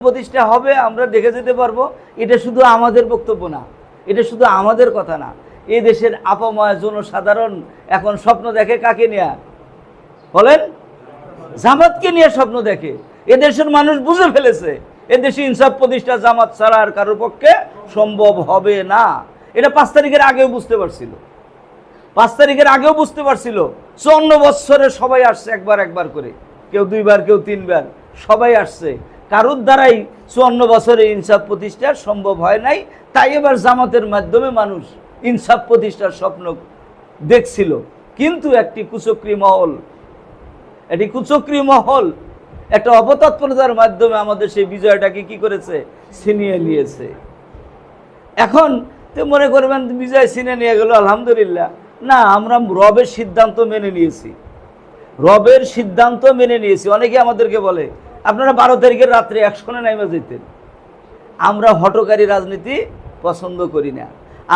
প্রতিষ্ঠা হবে, আমরা দেখে যেতে পারবো। এটা শুধু আমাদের বক্তব্য না, এটা শুধু আমাদের কথা না। এই দেশের আপাময় জনসাধারণ এখন স্বপ্ন দেখে কাকে নিয়ে বলেন? জামাতকে নিয়ে স্বপ্ন দেখে। এদেশের মানুষ বুঝে ফেলেছে এদেশে ইনসাফ প্রতিষ্ঠা জামাত ছাড়া আর কারোর পক্ষে সম্ভব হবে না। এটা 5 তারিখের আগেও বুঝতে পারছিল, 5 তারিখের আগেও বুঝতে পারছিল। 54 বছরে সবাই আসছে একবার করে, কেউ 2 বার, কেউ 3 বার, সবাই আসছে। কারোর দ্বারাই 54 বছরে ইনসাফ প্রতিষ্ঠা সম্ভব হয় নাই। তাই এবার জামাতের মাধ্যমে মানুষ ইনসাফ প্রতিষ্ঠার স্বপ্ন দেখছিল। কিন্তু একটি কুচক্রী মহল একটা অপতৎপরতার মাধ্যমে আমাদের সেই বিজয়টাকে কি করেছে? ছিনিয়ে নিয়েছে। এখন তো মনে করবেন বিজয় ছিনিয়ে নিয়ে গেল, আলহামদুলিল্লাহ। না, আমরা রবের সিদ্ধান্ত মেনে নিয়েছি, রবের সিদ্ধান্ত মেনে নিয়েছি। অনেকে আমাদেরকে বলে আপনারা 12 তারিখের রাত্রে অ্যাকশনে নাইমা যেতেন। আমরা হঠকারী রাজনীতি পছন্দ করি না।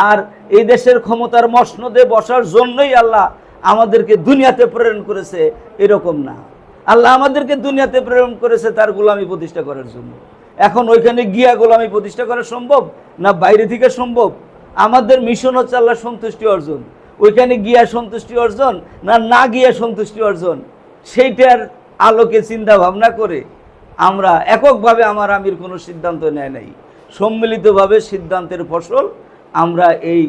আর এই দেশের ক্ষমতার মসনদে বসার জন্যই আল্লাহ আমাদেরকে দুনিয়াতে প্রেরণ করেছে, এরকম না। আল্লাহ আমাদেরকে দুনিয়াতে প্রেরণ করেছে তার গোলামি প্রতিষ্ঠা করার জন্য। এখন ওইখানে গিয়া গোলামি প্রতিষ্ঠা করা সম্ভব না বাইরে থেকে সম্ভব? আমাদের মিশন হচ্ছে আল্লাহ সন্তুষ্টি অর্জন। ওইখানে গিয়া সন্তুষ্টি অর্জন না গিয়া সন্তুষ্টি অর্জন, সেইটার আলোকে চিন্তা ভাবনা করে আমরা এককভাবে আমার আমির কোনো সিদ্ধান্ত নেয় নাই। সম্মিলিতভাবে সিদ্ধান্তের ফসল আমরা এই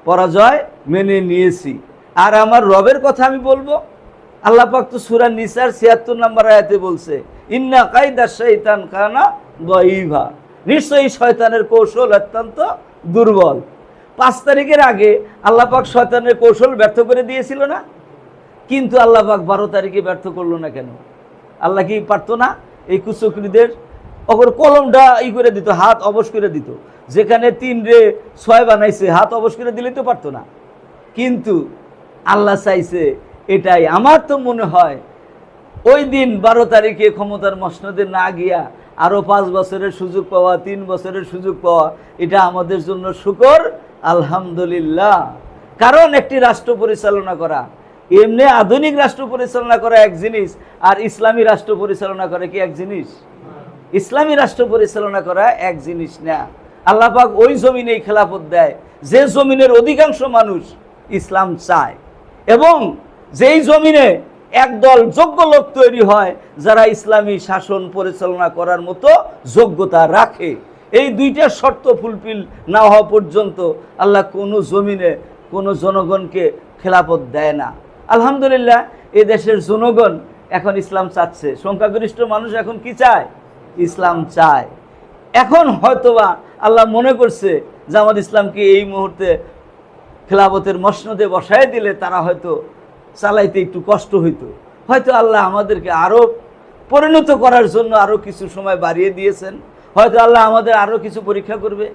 পরাজয় মেনে নিয়েছি। আর আমার রবের কথা আমি বলবো, আল্লাহ পাক তো সূরা নিসার 76 নম্বর আয়াতে বলছে, ইন্না কায়দা শাইতান কানা দাঈফা, নিশ্চয়ই শয়তানের কৌশল অত্যন্ত দুর্বল। 5 তারিখের আগে আল্লাহ পাক শয়তানের কৌশল ব্যর্থ করে দিয়েছিল না? কিন্তু আল্লাহ পাক 12 তারিখে ব্যর্থ করলো না কেন? আল্লাহ কি পারতো না এই কুচক্রীদের ওপর কলমটা করে দিত, হাত অবশ করে দিত? যেখানে 3 রে 6 বানাইছে, হাত অবশ করে দিলেই তো পারতো না। কিন্তু আল্লাহ চাইছে এটাই। আমার তো মনে হয় ওই দিন 12 তারিখে ক্ষমতার মসনদে না গিয়া আরো 5 বছরের সুযোগ পাওয়া, 3 বছরের সুযোগ পাওয়া, এটা আমাদের জন্য শুকর, আলহামদুলিল্লাহ। কারণ একটি রাষ্ট্র পরিচালনা করা, এমনি আধুনিক রাষ্ট্র পরিচালনা করা এক জিনিস, আর ইসলামী রাষ্ট্র পরিচালনা করা কি এক জিনিস? ইসলামী রাষ্ট্র পরিচালনা করা এক জিনিস না। আল্লাহ পাক ওই জমিনেই খেলাফত দেয় যে জমিনের অধিকাংশ মানুষ ইসলাম চায়, এবং যেই জমিনে একদল যোগ্য লোক তৈরি হয় যারা ইসলামী শাসন পরিচালনা করার মতো যোগ্যতা রাখে। এই 2টা শর্ত ফুলফিল না হওয়া পর্যন্ত আল্লাহ কোনো জমিনে কোনো জনগণকে খেলাফত দেয় না। আলহামদুলিল্লাহ, এই দেশের জনগণ এখন ইসলাম চাচ্ছে। সংখ্যাগরিষ্ঠ মানুষ এখন কি চায়? ইসলাম চায়। এখন হয়তোবা আল্লাহ মনে করছে যে আমার ইসলামকে এই মুহূর্তে খেলাফতের মসনদে বসায় দিলে তারা হয়তো চালাইতে একটু কষ্ট হইতো। হয়তো আল্লাহ আমাদেরকে আরো পরিণত করার জন্য আরো কিছু সময় বাড়িয়ে দিয়েছেন। হয়তো আল্লাহ আমাদের আরো কিছু পরীক্ষা করবে।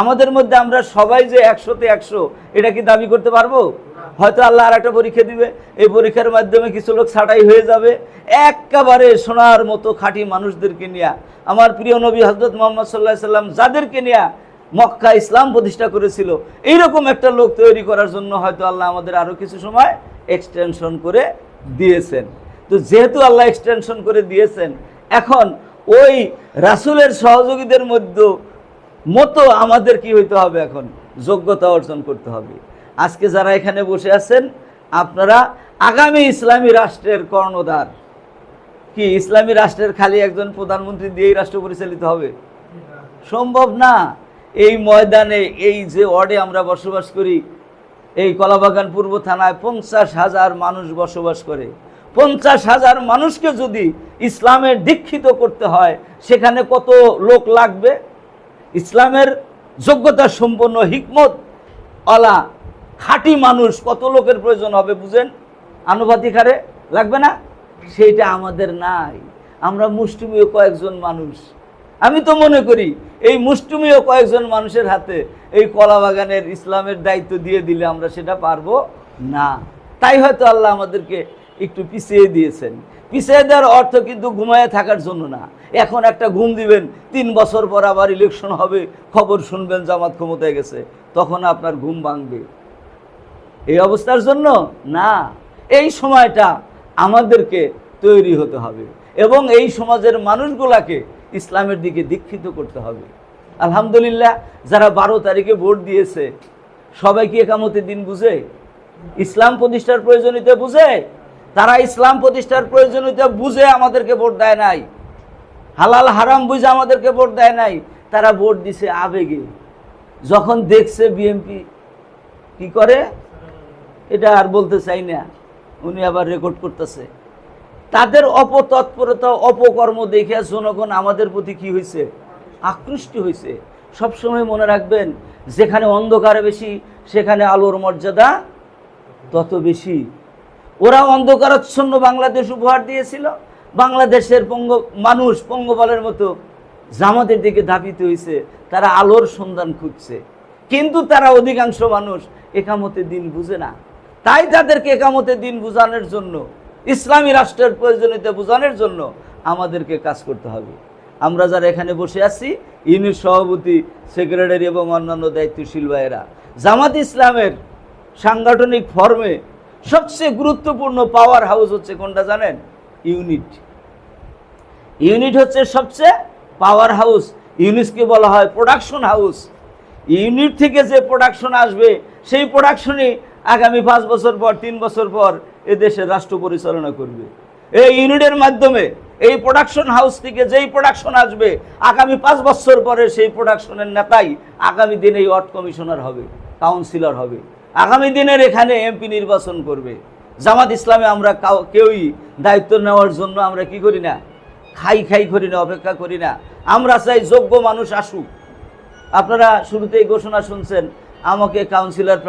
আমাদের মধ্যে আমরা সবাই যে 100-তে 100 এটা কি দাবি করতে পারবো? হয়তো আল্লাহ আর একটা পরীক্ষা দিবে। এই পরীক্ষার মাধ্যমে কিছু লোক ছাঁটাই হয়ে যাবে। একেবারে সোনার মতো খাঁটি মানুষদেরকে নিয়ে, আমার প্রিয় নবী হযরত মুহাম্মদ সাল্লাল্লাহু আলাইহি সাল্লাম যাদেরকে নিয়ে মক্কা ইসলাম প্রতিষ্ঠা করেছিল, এইরকম একটা লোক তৈরি করার জন্য হয়তো আল্লাহ আমাদের আরো কিছু সময় এক্সটেনশন করে দিয়েছেন। তো যেহেতু আল্লাহ এক্সটেনশন করে দিয়েছেন, এখন ওই রাসূলের সহযোগীদের মতো আমাদের কি হইতে হবে? এখন যোগ্যতা অর্জন করতে হবে। আজকে যারা এখানে বসে আছেন, আপনারা আগামী ইসলামী রাষ্ট্রের কর্ণধার। কি ইসলামী রাষ্ট্রের খালি একজন প্রধানমন্ত্রী দিয়েই রাষ্ট্র পরিচালিত হবে? সম্ভব না। এই ময়দানে, এই যে ওয়ার্ডে আমরা বসবাস করি, এই কলাবাগান পূর্ব থানায় 50,000 মানুষ বসবাস করে। 50,000 মানুষকে যদি ইসলামের দীক্ষিত করতে হয়, সেখানে কত লোক লাগবে? ইসলামের যোগ্যতা সম্পন্ন হিকমত ওয়ালা খাঁটি মানুষ কত লোকের প্রয়োজন হবে বুঝেন? আনুপাতিক হারে লাগবে না? সেইটা আমাদের নাই। আমরা মুষ্টিমেয় কয়েকজন মানুষ। আমি তো মনে করি এই মুষ্টিমেয় কয়েকজন মানুষের হাতে এই কলাবাগানের ইসলামের দায়িত্ব দিয়ে দিলে আমরা সেটা পারবো না। তাই হয়তো আল্লাহ আমাদেরকে একটু পিছিয়ে দিয়েছেন। পিছিয়ে দেওয়ার অর্থ কিন্তু ঘুমায় থাকার জন্য না। এখন একটা ঘুম দিবেন, 3 বছর পর আবার ইলেকশন হবে, খবর শুনবেন জামাত ক্ষমতায় গেছে, তখন আপনার ঘুম ভাঙবে। এই অবস্থার জন্য না। এই সময়টা আমাদেরকে তৈরি হতে হবে এবং এই সমাজের মানুষগুলাকে ইসলামের দিকে দীক্ষিত করতে হবে। আলহামদুলিল্লাহ, যারা 12 তারিখে ভোট দিয়েছে সবাই কি একামতের দিন বুঝে? ইসলাম প্রতিষ্ঠার প্রয়োজনীয়তা বুঝে? তারা ইসলাম প্রতিষ্ঠার প্রয়োজনীয়তা বুঝে আমাদেরকে ভোট দেয় নাই, হালাল হারাম বুঝে আমাদেরকে ভোট দেয় নাই। তারা ভোট দিছে আবেগে। যখন দেখছে বিএনপি কি করে, এটা আর বলতে চাই না, উনি আবার রেকর্ড করতেছে। তাদের অপতৎপরতা অপকর্ম দেখে জনগণ আমাদের প্রতি কি হয়েছে? আকৃষ্ট হয়েছে। সবসময় মনে রাখবেন, যেখানে অন্ধকার বেশি সেখানে আলোর মর্যাদা তত বেশি। ওরা অন্ধকারাচ্ছন্ন বাংলাদেশ উপহার দিয়েছিল, বাংলাদেশের মানুষ পঙ্গপালের মতো জামাতের দিকে ধাবিত হয়েছে, তারা আলোর সন্ধান খুঁজছে। কিন্তু তারা অধিকাংশ মানুষ একামতের দিন বুঝে না। তাই তাদেরকে একামতের দিন বোঝানোর জন্য, ইসলামী রাষ্ট্রের প্রয়োজনীয়তা বোঝানোর জন্য আমাদেরকে কাজ করতে হবে। আমরা যারা এখানে বসে আছি, ইউনিট সভাপতি, সেক্রেটারি এবং অন্যান্য দায়িত্বশীল ভাইয়েরা, জামাত ইসলামের সাংগঠনিক ফর্মে সবচেয়ে গুরুত্বপূর্ণ পাওয়ার হাউস হচ্ছে কোনটা জানেন? ইউনিট। ইউনিট হচ্ছে সবচেয়ে পাওয়ার হাউস। ইউনিটকে বলা হয় প্রোডাকশন হাউস। ইউনিট থেকে যে প্রোডাকশন আসবে, সেই প্রোডাকশনই আগামী 5 বছর পর, 3 বছর পর এদেশের রাষ্ট্র পরিচালনা করবে। এই ইউনিটের মাধ্যমে, এই প্রোডাকশন হাউস থেকে যেই প্রোডাকশন আসবে, আগামী 5 বছর পরে সেই প্রোডাকশনের নেতাই আগামী দিনে ওয়ার্ড কমিশনার হবে, কাউন্সিলর হবে, আগামী দিনের এখানে এমপি নির্বাচন করবে। জামাত ইসলামে আমরা কেউই দায়িত্ব নেওয়ার জন্য আমরা কি করি না? খাই করি না, অপেক্ষা করি না। আমরা চাই যোগ্য মানুষ আসুক। আপনারা শুরুতেই ঘোষণা শুনছেন, আমাকে কাউন্সিলর